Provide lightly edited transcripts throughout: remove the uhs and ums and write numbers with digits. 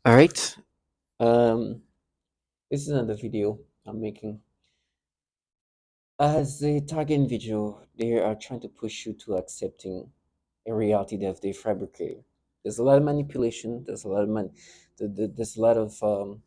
All right. Um, this is another video I'm making. As a target individual, they are trying to push you to accepting a reality that they fabricated. There's a lot of manipulation. There's a lot of there's a lot of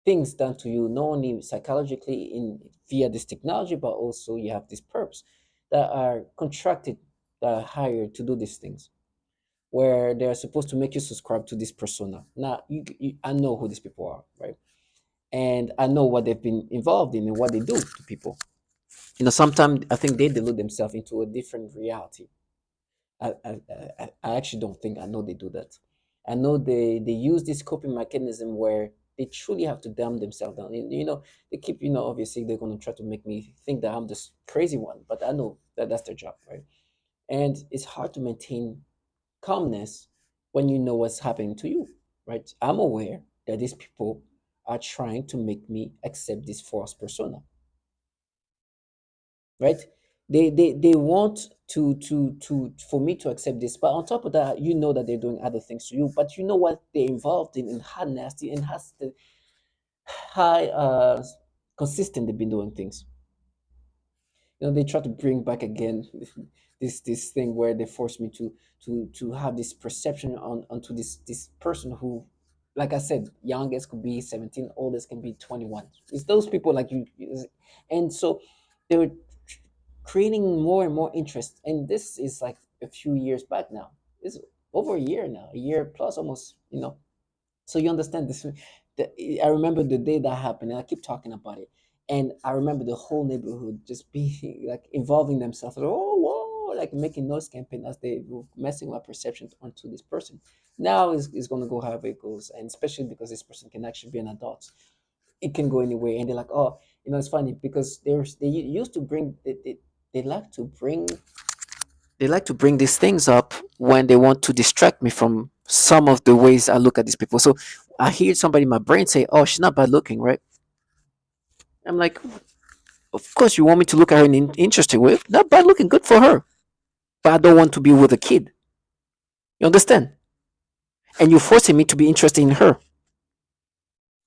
things done to you, not only psychologically in via this technology, but also you have these perps that are contracted, that are hired to do these things, where they're supposed to make you subscribe to this persona. Now, I know who these people are, right? And I know what they've been involved in and what they do to people. Sometimes I think they delude themselves into a different reality. I actually don't think I know they do that. I know they use this coping mechanism where they truly have to dumb themselves down. They keep, obviously they're going to try to make me think that I'm this crazy one, but I know that that's their job, right? And it's hard to maintain calmness when you know what's happening to you, right? I'm aware that these people are trying to make me accept this false persona, right? They want to for me to accept this, but on top of that, you know that they're doing other things to you, but you know what they're involved in and how nasty and how consistent they've been doing things. They try to bring back again this thing where they force me to have this perception onto this person who, like I said, youngest could be 17, oldest can be 21. It's those people like and so they're creating more and more interest, and this is like a few years back now. It's over a year now, a year plus almost. So you understand this. I remember the day that happened, and I keep talking about it. And I remember the whole neighborhood just being like involving themselves. Like, oh, whoa, like making noise campaign as they were messing my perceptions onto this person. Now it's going to go however it goes, and especially because this person can actually be an adult. It can go anywhere, and they're like, oh, it's funny because they used to bring they like to bring these things up when they want to distract me from some of the ways I look at these people. So I hear somebody in my brain say, "Oh, she's not bad looking, right?" I'm like, "Of course you want me to look at her in an interesting way. Not bad looking, good for her. But I don't want to be with a kid. You understand? And you're forcing me to be interested in her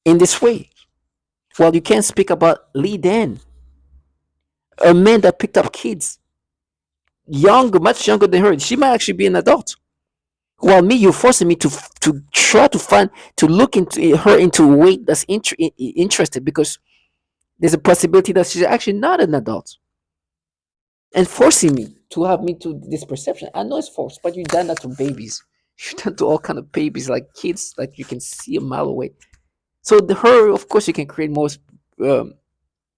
in this way. Well, you can't speak about Lee Dan, a man that picked up kids, much younger than her. She might actually be an adult. While me, you're forcing me to try to find to look into her into a way that's interested because there's a possibility that she's actually not an adult, and forcing me to have me to this perception. I know it's forced, but you done that to babies. You done to all kind of babies, like kids, like you can see a mile away. So her, of course, you can create most um,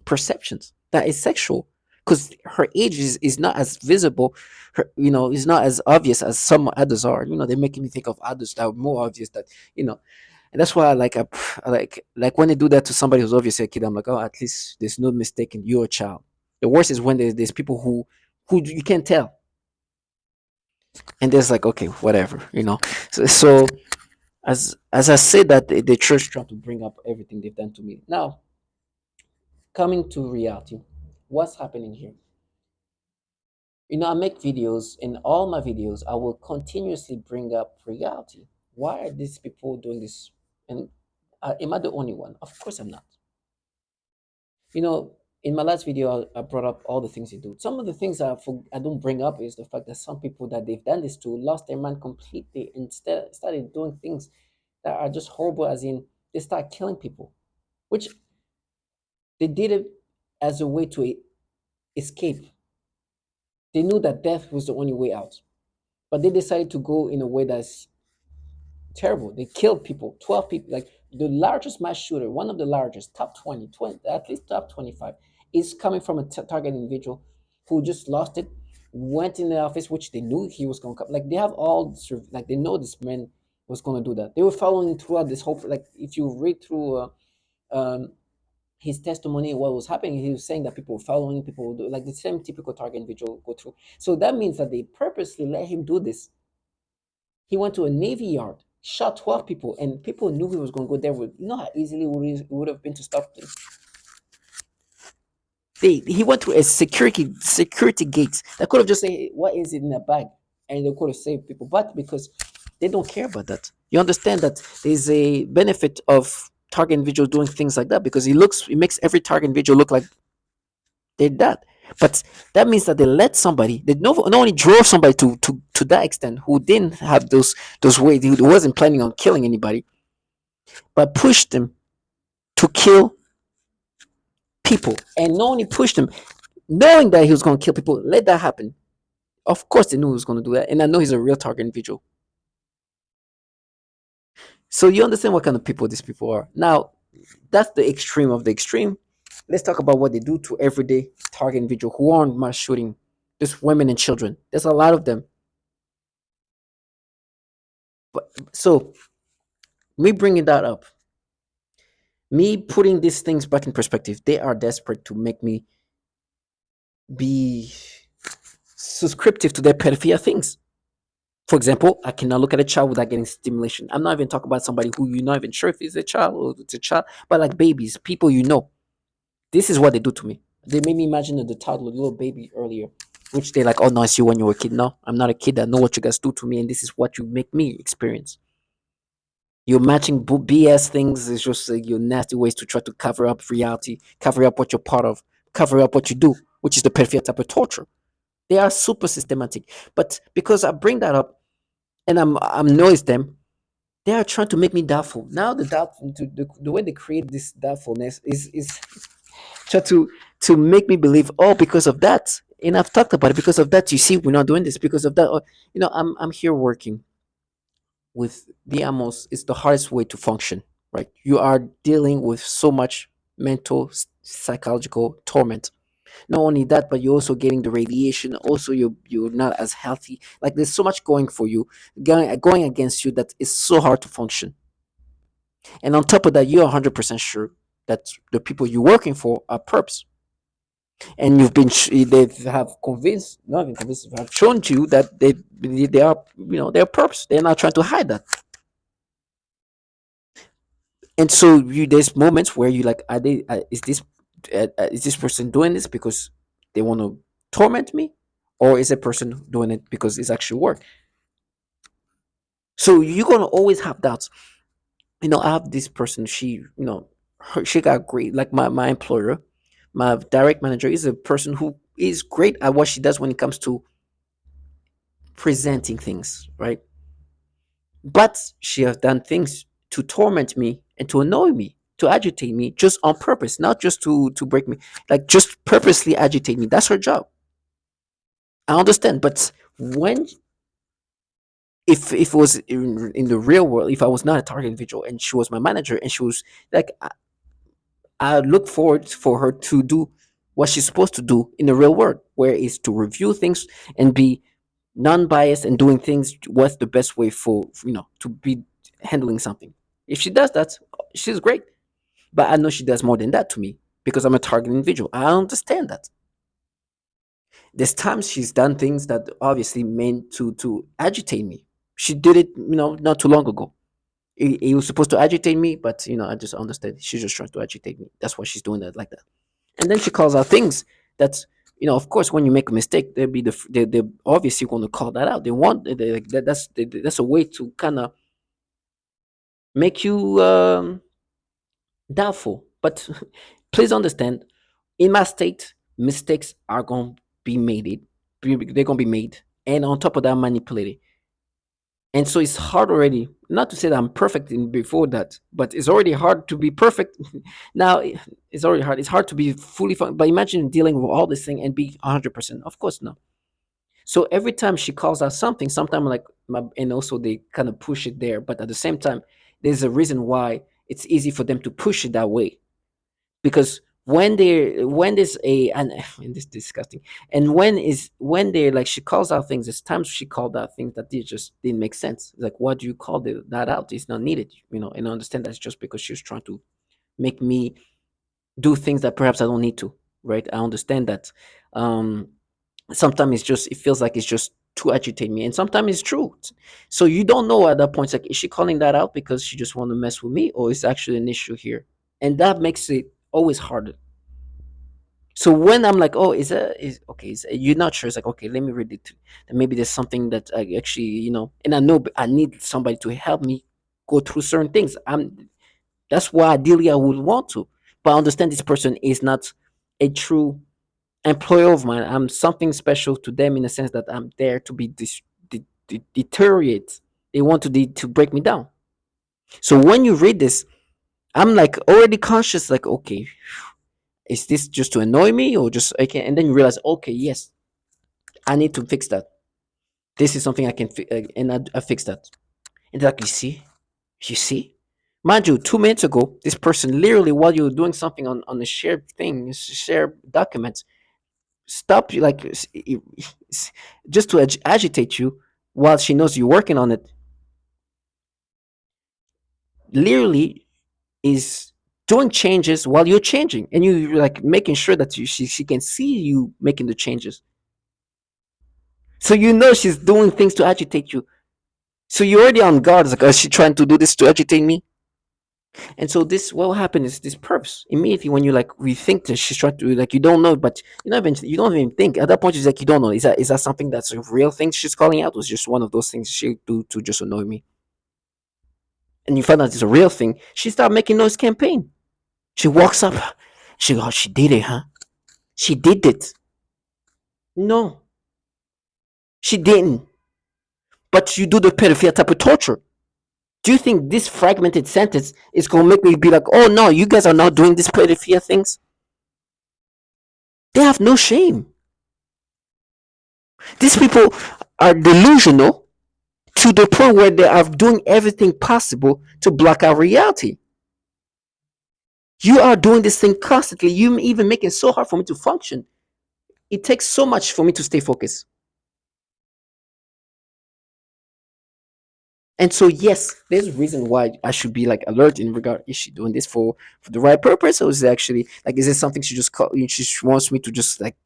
perceptions that is sexual because her age is not as visible. Her, is not as obvious as some others are. They're making me think of others that are more obvious. That you know, and that's why I like when they do that to somebody who's obviously a kid. I'm like, oh, at least there's no mistaking you're a child. The worst is when there's people who you can't tell, and there's like, okay, whatever. So as I said that the church trying to bring up everything they've done to me. Now coming to reality, what's happening here? I make videos. In all my videos, I will continuously bring up reality. Why are these people doing this? And am I the only one? Of course, I'm not. You know, in my last video, I brought up all the things they do. Some of the things I don't bring up is the fact that some people that they've done this to lost their mind completely and instead started doing things that are just horrible. As in, they start killing people, which they did it as a way to escape. They knew that death was the only way out, but they decided to go in a way that's terrible. They killed people, 12 people. Like the largest mass shooter, one of the largest, top 20, at least top 25, is coming from a target individual who just lost it, went in the office, which they knew he was going to come. Like they have all, like they know this man was going to do that. They were following throughout this whole, like if you read through um, his testimony, what was happening, he was saying that people were following, people would do, like the same typical target individual go through. So that means that they purposely let him do this. He went to a Navy yard, shot 12 people, and people knew he was going to go there. You know how easily it would have been to stop him? He went to a security gate that could have just said, "What is it in a bag?" And they could have saved people. But because They don't care about that. You understand that there's a benefit of target individual doing things like that because it makes every target individual look like they're that. But that means that they let somebody, they not only drove somebody to that extent who didn't have those ways, who wasn't planning on killing anybody, but pushed them to kill people. And not only pushed them, knowing that he was going to kill people, let that happen. Of course, they knew he was going to do that. And I know he's a real target individual. So you understand what kind of people these people are. Now, that's the extreme of the extreme. Let's talk about what they do to everyday target individual who aren't mass shooting. Just women and children. There's a lot of them. But so me bringing that up, me putting these things back in perspective, they are desperate to make me be subscriptive to their pedophilia things. For example, I cannot look at a child without getting stimulation. I'm not even talking about somebody who you're not even sure if it's a child or it's a child, but like babies, people you know. This is what they do to me. They made me imagine the toddler, little baby earlier, which they're like, oh no, I see when you were a kid. No, I'm not a kid. I know what you guys do to me, and this is what you make me experience. You're matching BS things is just your nasty ways to try to cover up reality, cover up what you're part of, cover up what you do, which is the pedophilia type of torture. They are super systematic. But because I bring that up and I'm noise them, they are trying to make me doubtful. Now the way they create this doubtfulness is try to make me believe, oh, because of that. And I've talked about it. Because of that, you see, we're not doing this. Because of that, I'm here working with the amos. It's the hardest way to function, right? You are dealing with so much mental, psychological torment. Not only that, but you're also getting the radiation. Also, you're not as healthy. Like there's so much going for you, going against you that it's so hard to function. And on top of that, you're 100% sure that the people you're working for are perps, and they have convinced, not even convinced, have shown to you that they are, they're perps. They're not trying to hide that. And so there's moments where you like, are they is this person doing this because they want to torment me, or is a person doing it because it's actually work? So you're gonna always have doubts. I have this person. She got great. Like my employer, my direct manager is a person who is great at what she does when it comes to presenting things, right? But she has done things to torment me and to annoy me, to agitate me, just on purpose, not just to break me, like just purposely agitate me. That's her job. I understand, but when if it was in the real world, if I was not a target individual and she was my manager and she was like, I look forward for her to do what she's supposed to do in the real world, where is to review things and be non-biased and doing things what's the best way for to be handling something. If she does that, she's great. But I know she does more than that to me because I'm a target individual. I understand that. There's times she's done things that obviously meant to agitate me. She did it, not too long ago. It was supposed to agitate me, but I just understand she's just trying to agitate me. That's why she's doing that like that. And then she calls out things that, of course, when you make a mistake, they'll be they're obviously going to call that out. They want that's a way to kind of make you doubtful. But please understand, in my state, mistakes are going to be made. They're going to be made, and on top of that, manipulated. And so it's hard already. Not to say that I'm perfect in before that, but it's already hard to be perfect. Now it's already hard. It's hard to be fully fun. But imagine dealing with all this thing and be 100%. Of course, no. So every time she calls out something, sometimes like and also they kind of push it there. But at the same time, there's a reason why it's easy for them to push it that way, because when there's a and this disgusting, and when they're like, she calls out things, there's times she called out things that they just didn't make sense. Like, why do you call that out? It's not needed, and I understand that's just because she was trying to make me do things that perhaps I don't need to, right? I understand that. Sometimes it feels like it's just to agitate me, and sometimes it's true. So you don't know at that point, it's like, is she calling that out because she just want to mess with me, or is actually an issue here? And that makes it always harder. So when I'm like, oh, is okay, you're not sure. It's like, okay, let me read it. And maybe there's something that I actually, and I know I need somebody to help me go through certain things. That's why ideally I would want to, but I understand this person is not a true employer of mine. I'm something special to them in the sense that I'm there to be deteriorate. They want to break me down. So when you read this, I'm like already conscious, like, okay, is this just to annoy me or just okay? And then you realize, okay, yes, I need to fix that. This is something I can and I fix that. And they're like, you see, mind you, 2 minutes ago, this person literally while you were doing something on a shared thing, shared documents, stop you like just to agitate you while she knows you're working on it. Literally is doing changes while you're changing, and you're like making sure that she can see you making the changes. So you know she's doing things to agitate you. So you're already on guard. It's like, is she trying to do this to agitate me? And so this, what will happen is this perps immediately when you like rethink that she's trying to like you don't know, but you don't even think at that point. It's like you don't know. Is that something that's a real thing she's calling out? Was just one of those things she do to just annoy me? And you find out it's a real thing. She start making noise campaign. She walks up. She goes, oh, she did it, huh? She did it. No, she didn't. But you do the pedophilia type of torture. Do you think this fragmented sentence is gonna make me be like, oh no, you guys are not doing these pedophilia things? They have no shame. These people are delusional to the point where they are doing everything possible to block out reality. You are doing this thing constantly. You even make it so hard for me to function. It takes so much for me to stay focused. And so, yes, there's a reason why I should be like alert in regard. Is she doing this for the right purpose, or is it actually like is it something she just call, she just wants me to just like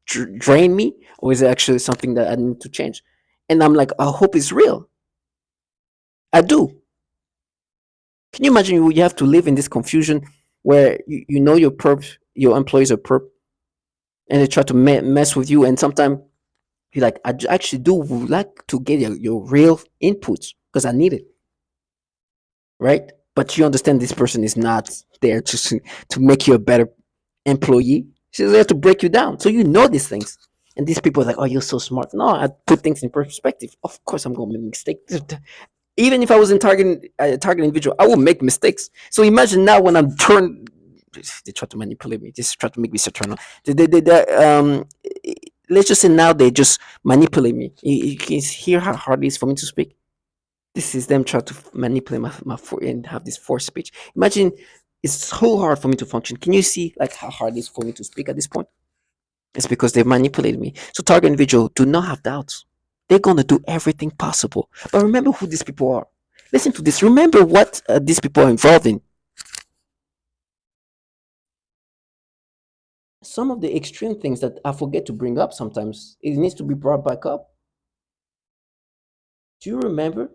drain me, or is it actually something that I need to change? And I'm like, I hope it's real. I do. Can you imagine you have to live in this confusion where you know your employees are perp, and they try to mess with you, and sometimes you're like, actually do like to get your real inputs because I need it, right? But you understand this person is not there to make you a better employee. She's there to break you down. So you know these things. And these people are like, oh, you're so smart. No, I put things in perspective. Of course, I'm going to make mistakes. Even if I was in target individual, I will make mistakes. So imagine now when I'm turned, they try to manipulate me. Just try to make me Saturnal. Let's just say now they just manipulate me. You can hear how hard it is for me to speak. This is them trying to manipulate and have this forced speech. Imagine it's so hard for me to function. Can you see like how hard it is for me to speak at this point? It's because they've manipulated me. So target individual, do not have doubts. They're gonna do everything possible. But remember who these people are. Listen to this. Remember what these people are involved in. Some of the extreme things that I forget to bring up sometimes, it needs to be brought back up. Do you remember?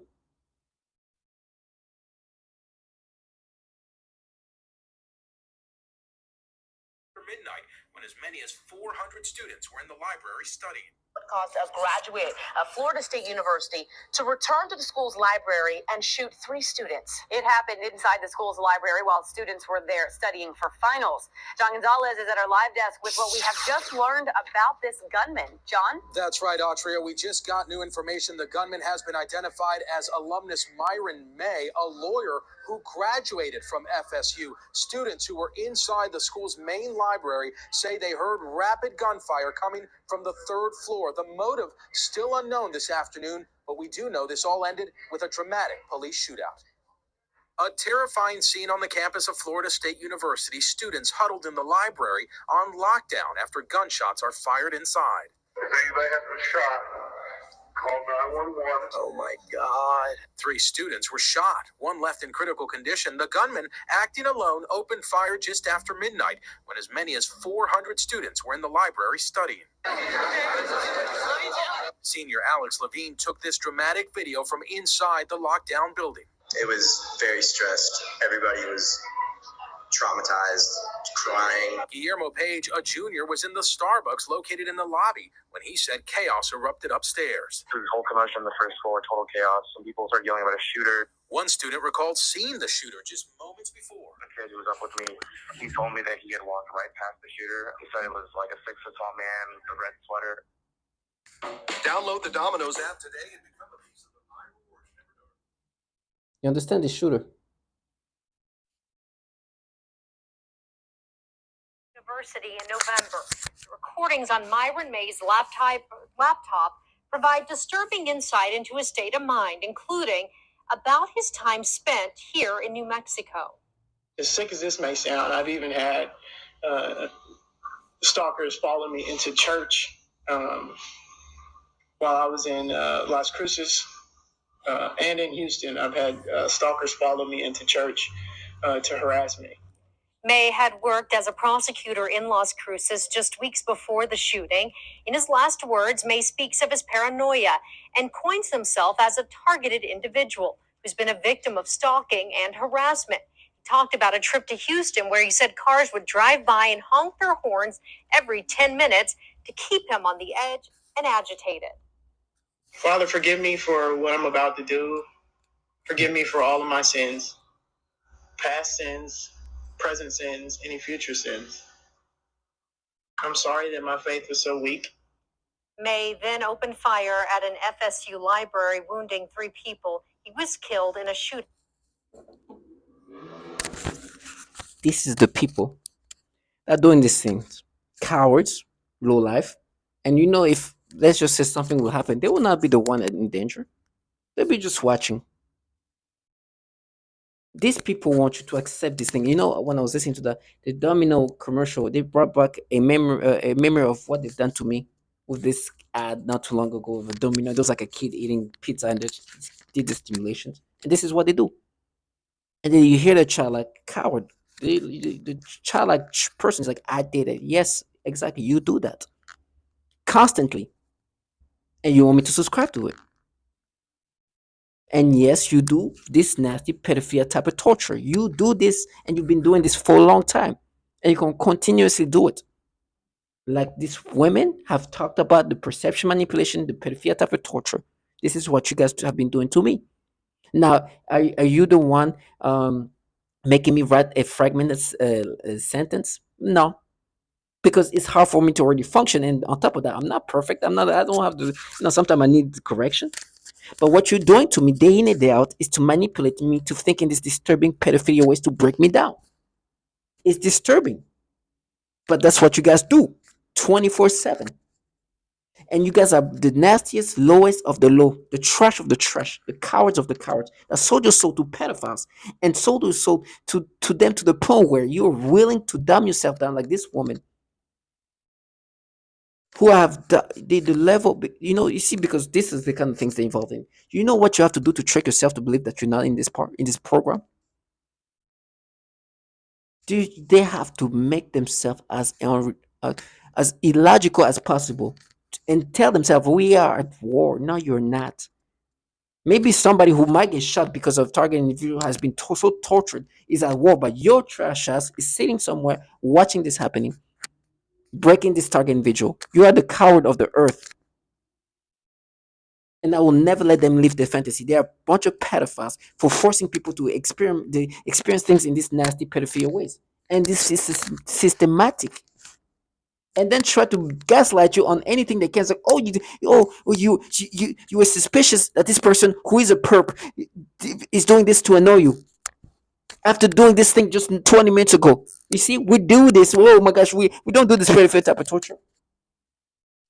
Midnight, when as many as 400 students were in the library studying. Caused a graduate of Florida State University to return to the school's library and shoot 3 students. It happened inside the school's library while students were there studying for finals. John Gonzalez is at our live desk with what we have just learned about this gunman. John? That's right, Autria. We just got new information. The gunman has been identified as alumnus Myron May, a lawyer who graduated from FSU. Students who were inside the school's main library say they heard rapid gunfire coming from the 3rd floor. The motive still unknown this afternoon, but we do know this all ended with a dramatic police shootout. A terrifying scene on the campus of Florida State University. Students huddled in the library on lockdown after gunshots are fired inside. If anybody has been shot, call 911. Oh my God. 3 students were shot, one left in critical condition. The gunman, acting alone, opened fire just after midnight when as many as 400 students were in the library studying. Senior Alex Levine took this dramatic video from inside the lockdown building. It was very stressed. Everybody was traumatized, crying. Guillermo Page, a junior, was in the Starbucks located in the lobby when he said chaos erupted upstairs. There was whole commotion on the first floor, total chaos. Some people started yelling about a shooter. One student recalled seeing the shooter just moments before. The kid who was up with me, he told me that he had walked right past the shooter. He said it was like a 6 foot tall man with a red sweater. Download the Domino's app today and become a piece of the pie reward. You understand the shooter? University in November. The recordings on Myron May's laptop provide disturbing insight into his state of mind, including about his time spent here in New Mexico. As sick as this may sound, I've even had stalkers follow me into church while I was in Las Cruces and in Houston. I've had stalkers follow me into church to harass me. May had worked as a prosecutor in Las Cruces just weeks before the shooting. In his last words, May speaks of his paranoia and coins himself as a targeted individual who's been a victim of stalking and harassment. He talked about a trip to Houston where he said cars would drive by and honk their horns every 10 minutes to keep him on the edge and agitated. Father, forgive me for what I'm about to do. Forgive me for all of my sins, past sins, present sins, any future sins. I'm sorry that my faith was so weak. May then opened fire at an FSU library, wounding 3 people. He was killed in a shooting. This is the people that are doing these things. Cowards, low life. And you know, if let's just say something will happen, they will not be the one in danger. They'll be just watching. These people want you to accept this thing. You know, when I was listening to the Domino commercial, they brought back a memory of what they've done to me with this ad not too long ago of a Domino. There was like a kid eating pizza and they just did the stimulations. And this is what they do. And then you hear the child like coward. The childlike person is like, I did it. Yes, exactly. You do that constantly, and you want me to subscribe to it. And yes, you do this nasty pedophilia type of torture. You do this, and you've been doing this for a long time, and you can continuously do it. Like these women have talked about the perception manipulation, the pedophilia type of torture. This is what you guys have been doing to me. Now, are you the one making me write a fragmented sentence? No, because it's hard for me to already function. And on top of that, I'm not perfect. I'm not. I don't have to. Sometimes I need correction. But what you're doing to me day in and day out is to manipulate me to thinking these disturbing pedophilia ways to break me down. It's disturbing, but that's what you guys do, 24/7. And you guys are the nastiest, lowest of the low, the trash of the trash, the cowards of the cowards that sold your soul to pedophiles and sold your soul to them to the point where you're willing to dumb yourself down like this woman who have the level, you see, because this is the kind of things they involve in. You know what you have to do to trick yourself to believe that you're not in this part, in this program? They have to make themselves uh, as illogical as possible and tell themselves we are at war. No, you're not. Maybe somebody who might get shot because of target individual has been so tortured is at war, but your trash ass is sitting somewhere watching this happening, breaking this target individual. You are the coward of the earth. And I will never let them live their fantasy. They are a bunch of pedophiles for forcing people to experience things in these nasty pedophilia ways. And this is systematic. And then try to gaslight you on anything they can. Say, oh, you were suspicious that this person who is a perp is doing this to annoy you. After doing this thing just 20 minutes ago. You see, we do this. Oh my gosh, we don't do this pedophilia type of torture.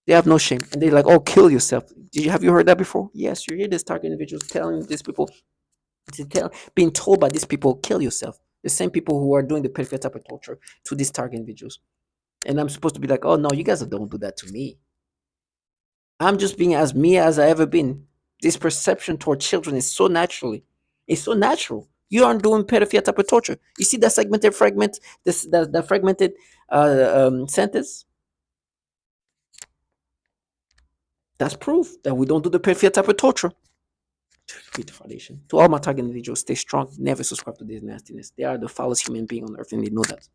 They have no shame, and they're like, "Oh, kill yourself." Have you heard that before? Yes, you hear this target individuals telling these people being told by these people, "Kill yourself." The same people who are doing the pedophilia type of torture to these target individuals, and I'm supposed to be like, "Oh no, you guys don't do that to me. I'm just being as me as I ever been." This perception toward children is so naturally, it's so natural. You aren't doing pedophilia type of torture. You see that segmented fragment, that fragmented sentence. That's proof that we don't do the pedophilia type of torture. Retardation. To all my target individuals, stay strong. Never subscribe to this nastiness. They are the foulest human being on earth, and they know that.